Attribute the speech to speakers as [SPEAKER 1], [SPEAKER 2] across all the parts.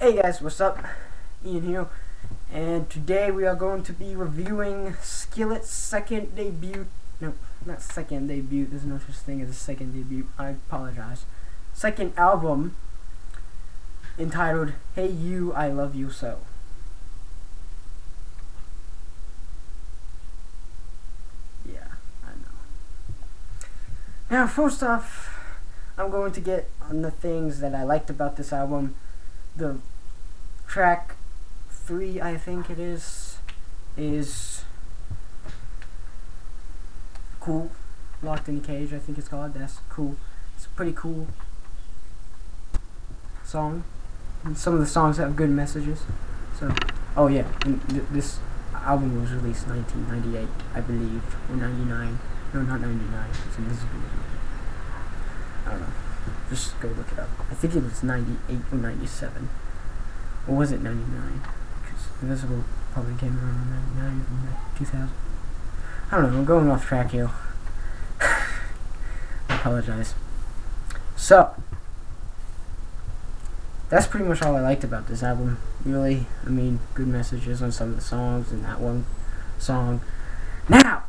[SPEAKER 1] Hey guys, what's up? Ian here, and today we are going to be reviewing Skillet's second debut. No, not second debut. There's no such thing as a second debut. I apologize. Second album entitled "Hey You, I Love You So." Yeah, I know. Now, first off, I'm going to get on the things that I liked about this album. The track 3, I think it is cool. Locked in a Cage, I think it's called. That's cool. It's a pretty cool song. And some of the songs have good messages. So, oh yeah, and this album was released 1998, I believe, or 99. No, not 99. It's Invisible. I don't know. Just go look it up. I think it was 98 or 97. Or was it 99? Because Invisible probably came around in 99 or 2000. I don't know, I'm going off track here. I apologize. So, that's pretty much all I liked about this album, really. I mean, good messages on some of the songs and that one song. Now,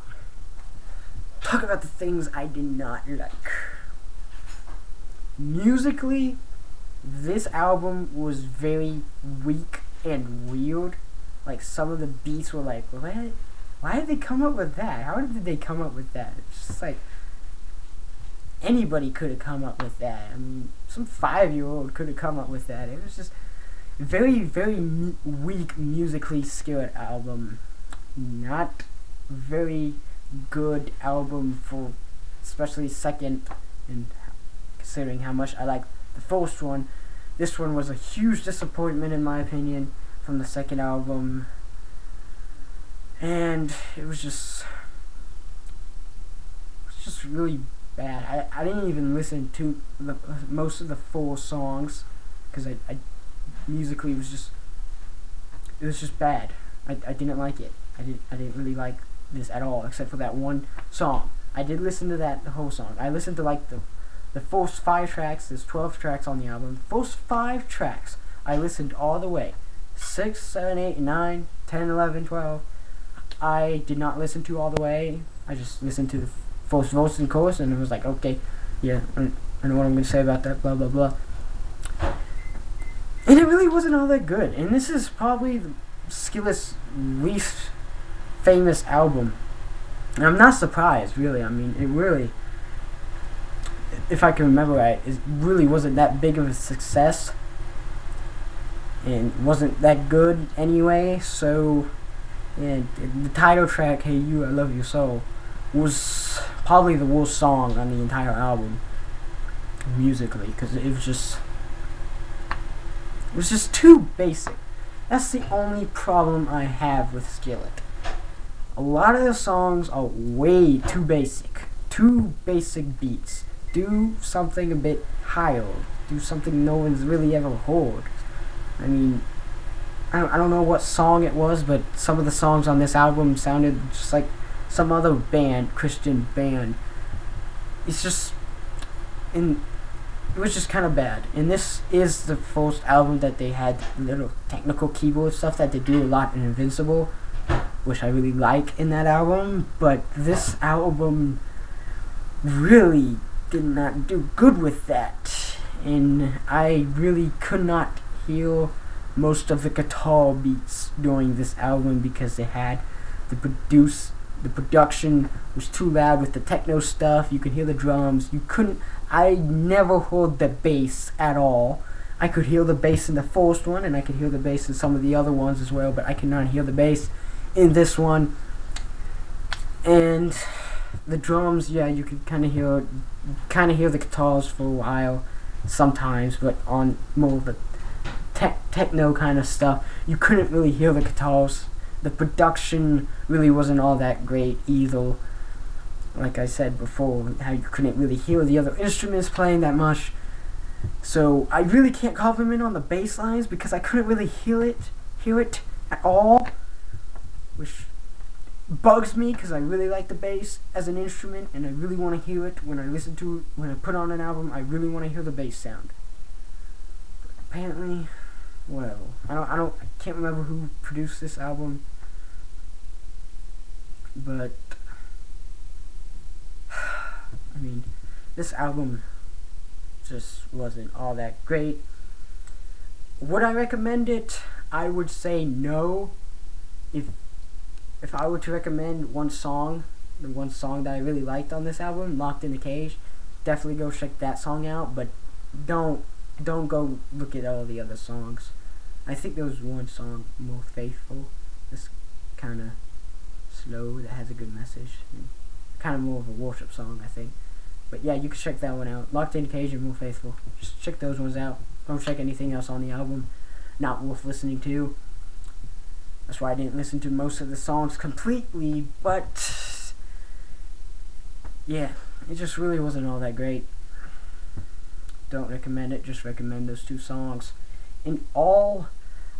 [SPEAKER 1] talk about the things I did not like. Musically, this album was very weak and weird. Like, some of the beats were like, what? Why did they come up with that? How did they come up with that? It's just like, anybody could have come up with that. I mean, some 5-year-old could have come up with that. It was just very, very weak musically skilled album. Not very good album for, especially second, and considering how much I like the first one. This one was a huge disappointment in my opinion from the second album, and it was just really bad. I didn't even listen to most of the 4 songs because I musically it was just bad. I didn't like it. I didn't really like this at all, except for that one song. I did listen to the whole song. I listened to like the first 5 tracks. There's 12 tracks on the album. The first 5 tracks I listened all the way. 6, 7, 8, 9, 10, 11, 12. I did not listen to all the way. I just listened to the first verse and chorus, and it was like, okay, yeah, I know what I'm going to say about that, blah, blah, blah. And it really wasn't all that good. And this is probably Skillet's least famous album. And I'm not surprised, really. I mean, it really, if I can remember right, it really wasn't that big of a success, and wasn't that good anyway. So, yeah, the title track, "Hey You, I Love You So," was probably the worst song on the entire album musically, because it was just too basic. That's the only problem I have with Skillet. A lot of the songs are way too basic. Too basic beats. Do something a bit higher. Do something no one's really ever heard. I mean, I don't know what song it was, but some of the songs on this album sounded just like some other band, Christian band. It's just, and it was just kind of bad. And this is the first album that they had little technical keyboard stuff that they do a lot in Invincible, which I really like in that album. But this album really did not do good with that, and I really could not hear most of the guitar beats during this album because they had the production was too loud with the techno stuff. You could hear the drums. I never heard the bass at all. I could hear the bass in the first one, and I could hear the bass in some of the other ones as well, but I could not hear the bass in this one. And the drums, yeah, you could kind of hear the guitars for a while sometimes, but on more of the techno kind of stuff, you couldn't really hear the guitars. The production really wasn't all that great either. Like I said before, how you couldn't really hear the other instruments playing that much. So I really can't compliment on the bass lines because I couldn't really hear it at all, which bugs me because I really like the bass as an instrument, and I really want to hear it when I put on an album. I really want to hear the bass sound. But apparently, whatever. I can't remember who produced this album, but I mean, this album just wasn't all that great. Would I recommend it? I would say no. If I were to recommend one song, the one song that I really liked on this album, Locked in the Cage, definitely go check that song out, but don't go look at all the other songs. I think there was one song, More Faithful, that's kind of slow, that has a good message, and kind of more of a worship song, I think. But yeah, you can check that one out. Locked in the Cage and More Faithful. Just check those ones out. Don't check anything else on the album. Not worth listening to. That's why I didn't listen to most of the songs completely, but yeah, it just really wasn't all that great. Don't recommend it, just recommend those two songs. In all,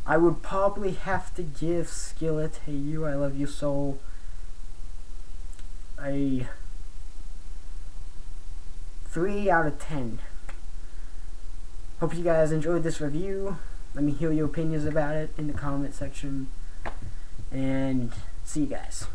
[SPEAKER 1] I would probably have to give Skillet-Hey You, I Love You Soul a 3 out of 10. Hope you guys enjoyed this review. Let me hear your opinions about it in the comment section. And see you guys.